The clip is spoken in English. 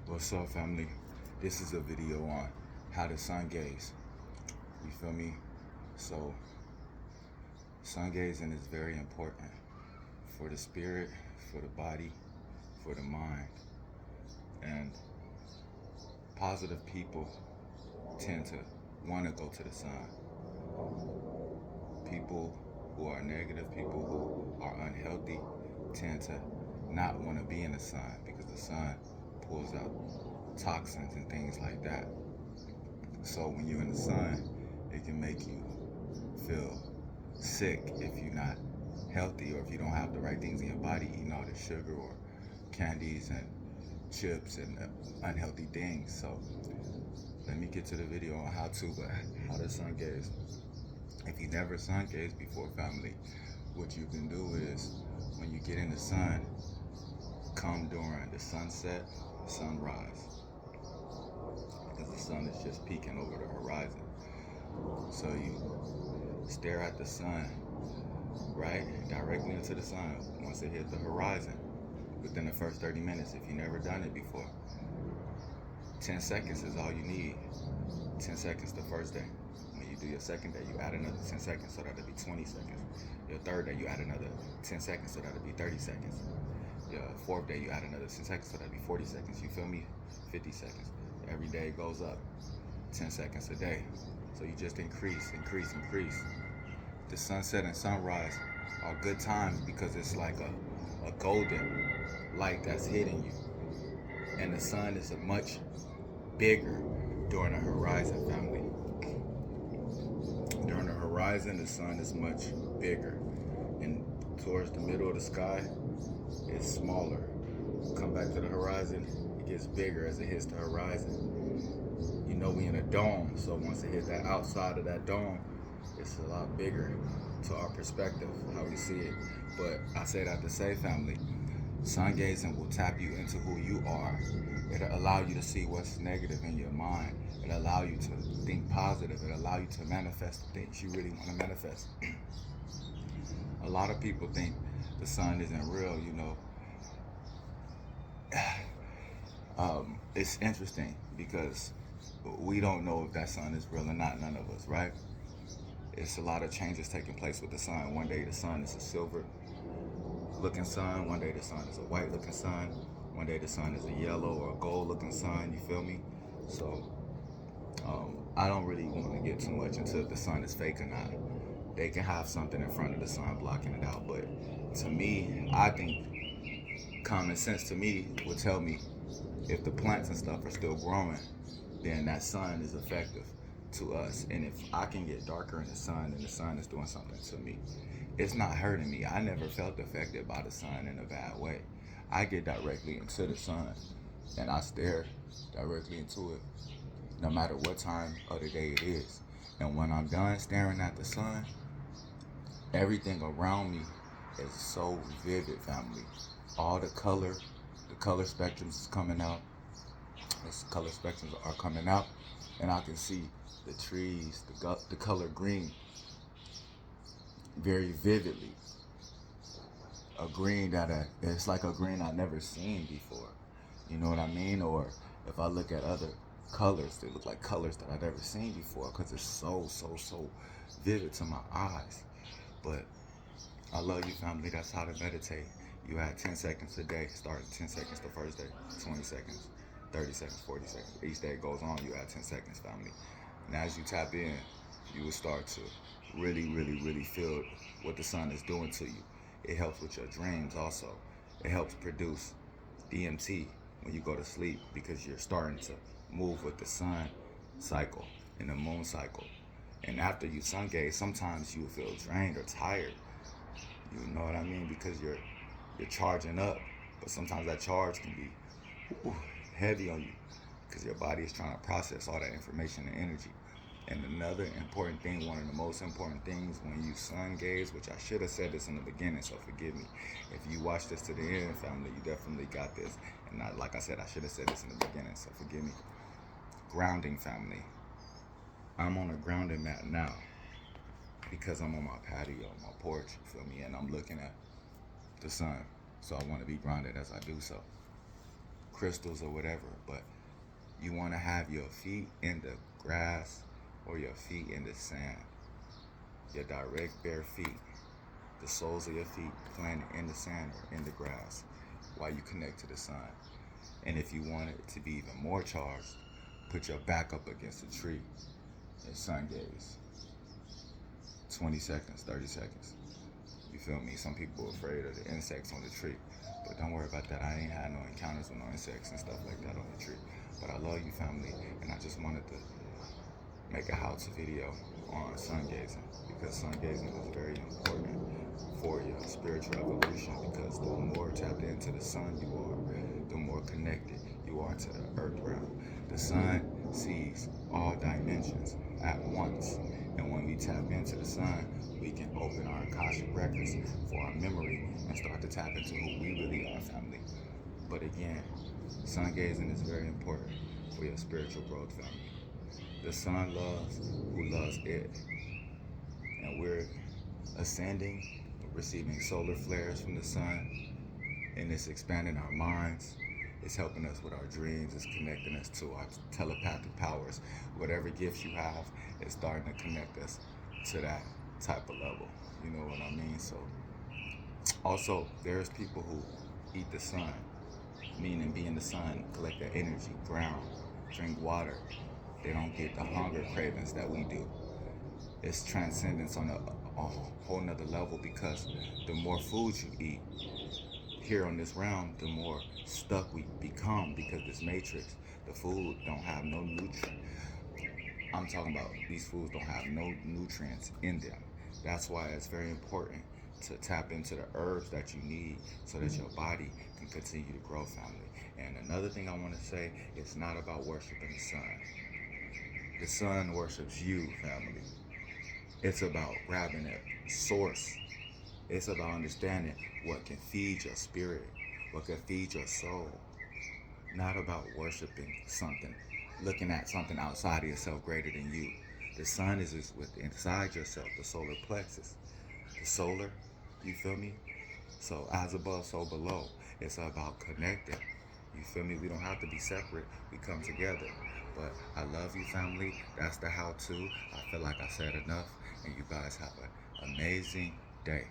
What's up, family? This is a video on how to sun gaze. You feel me? So, sun gazing is very important for the spirit, for the body, for the mind. And positive people tend to want to go to the sun. People who are negative, people who are unhealthy, tend to not want to be in the sun because the sun pulls out toxins and things like that. So when you're in the sun, it can make you feel sick if you're not healthy or if you don't have the right things in your body, eating all the sugar or candies and chips and unhealthy things. So let me get to the video on how to sun gaze. If you never sun gazed before, family, what you can do is when you get in the sun, come during the sunset, sunrise, because the sun is just peeking over the horizon. So you stare at the sun, right, directly into the sun once it hits the horizon within the first 30 minutes. If you've never done it before, 10 seconds is all you need. 10 seconds the first day. When you do your second day, you add another 10 seconds, so that'll be 20 seconds. Your third day, you add another 10 seconds, so that'll be 30 seconds. Your fourth day, you add another 10 seconds, so that'll be 40 seconds. You feel me? 50 seconds. Every day goes up 10 seconds a day. So you just increase. The sunset and sunrise are good times because it's like a golden light that's hitting you. And the sun is a much bigger during the horizon, family. During the horizon, the sun is much bigger. And towards the middle of the sky, it's smaller. Come back to the horizon, it gets bigger as it hits the horizon. You know, we in a dome, so once it hits that outside of that dome, it's a lot bigger to our perspective, how we see it. But I say that to say, family, sun gazing will tap you into who you are. It'll allow you to see what's negative in your mind. It'll allow you to think positive. It'll allow you to manifest the things you really want to manifest. A lot of people think the sun isn't real, you know. It's interesting because we don't know if that sun is real or not, none of us, right? It's a lot of changes taking place with the sun. One day the sun is a silver looking sun, one day the sun is a white looking sun, one day the sun is a yellow or a gold looking sun, you feel me? So I don't really want to get too much into if the sun is fake or not. They can have something in front of the sun blocking it out, but to me, I think common sense to me would tell me if the plants and stuff are still growing, then that sun is effective to us. And if I can get darker in the sun, then the sun is doing something to me. It's not hurting me. I never felt affected by the sun in a bad way. I get directly into the sun and I stare directly into it, no matter what time of the day it is. And when I'm done staring at the sun, everything around me is so vivid, family. All the color spectrums is coming out. The color spectrums are coming out, and I can see the trees, the color green, very vividly. A green it's like a green I've never seen before. You know what I mean? Or if I look at other colors, they look like colors that I've never seen before because it's so vivid to my eyes. But I love you, family. That's how to meditate. You add 10 seconds a day. Start 10 seconds the first day, 20 seconds, 30 seconds, 40 seconds. Each day goes on, you add 10 seconds, family. And as you tap in, you will start to really feel what the sun is doing to you. It helps with your dreams also. It helps produce DMT when you go to sleep because you're starting to move with the sun cycle and the moon cycle. And after you sun gaze, sometimes you feel drained or tired. You know what I mean? Because you're charging up, but sometimes that charge can be heavy on you because your body is trying to process all that information and energy. And another important thing, one of the most important things when you sun gaze, which I should have said this in the beginning, so forgive me. If you watch this to the end, family, you definitely got this. And like I said, I should have said this in the beginning, so forgive me. Grounding, family. I'm on a grounding mat now because I'm on my patio, my porch, you feel me? And I'm looking at the sun. So I want to be grounded as I do so. crystals or whatever, but you want to have your feet in the grass or your feet in the sand. Your direct bare feet, the soles of your feet planted in the sand or in the grass while you connect to the sun. And if you want it to be even more charged, put your back up against a tree and sun gaze. 20 seconds, 30 seconds. You feel me? Some people are afraid of the insects on the tree, but don't worry about that. I ain't had no encounters with no insects and stuff like that on the tree. But I love you, family, and I just wanted to make a how-to video on sun gazing, because sun gazing is very important for your spiritual evolution, because the more tapped into the sun you are, the more connected you are to the earth realm. The sun sees all dimensions at once, and when we tap into the sun, we can open our Akashic records for our memory and start to tap into who we really are, family. But again, sun gazing is very important for your spiritual growth, family. The sun loves who loves it. And we're ascending, receiving solar flares from the sun, and it's expanding our minds. It's helping us with our dreams. It's connecting us to our telepathic powers. Whatever gifts you have, it's starting to connect us to that type of level. You know what I mean? So, also, there's people who eat the sun, meaning be in the sun, collect that energy, ground, drink water. They don't get the hunger cravings that we do. It's transcendence on a whole nother level, because the more food you eat here on this realm, the more stuck we become, because this matrix, the food don't have no nutrient. I'm talking about these foods don't have no nutrients in them. That's why it's very important to tap into the herbs that you need so that your body can continue to grow, family. And another thing I want to say, it's not about worshiping the sun. The sun worships you, family. It's about grabbing that source. It's about understanding what can feed your spirit, what can feed your soul. Not about worshiping something, looking at something outside of yourself greater than you. The sun is inside yourself, the solar plexus. The solar, you feel me? So as above, so below. It's about connecting. You feel me? We don't have to be separate. We come together. But I love you, family. That's the how-to. I feel like I said enough. And you guys have an amazing day.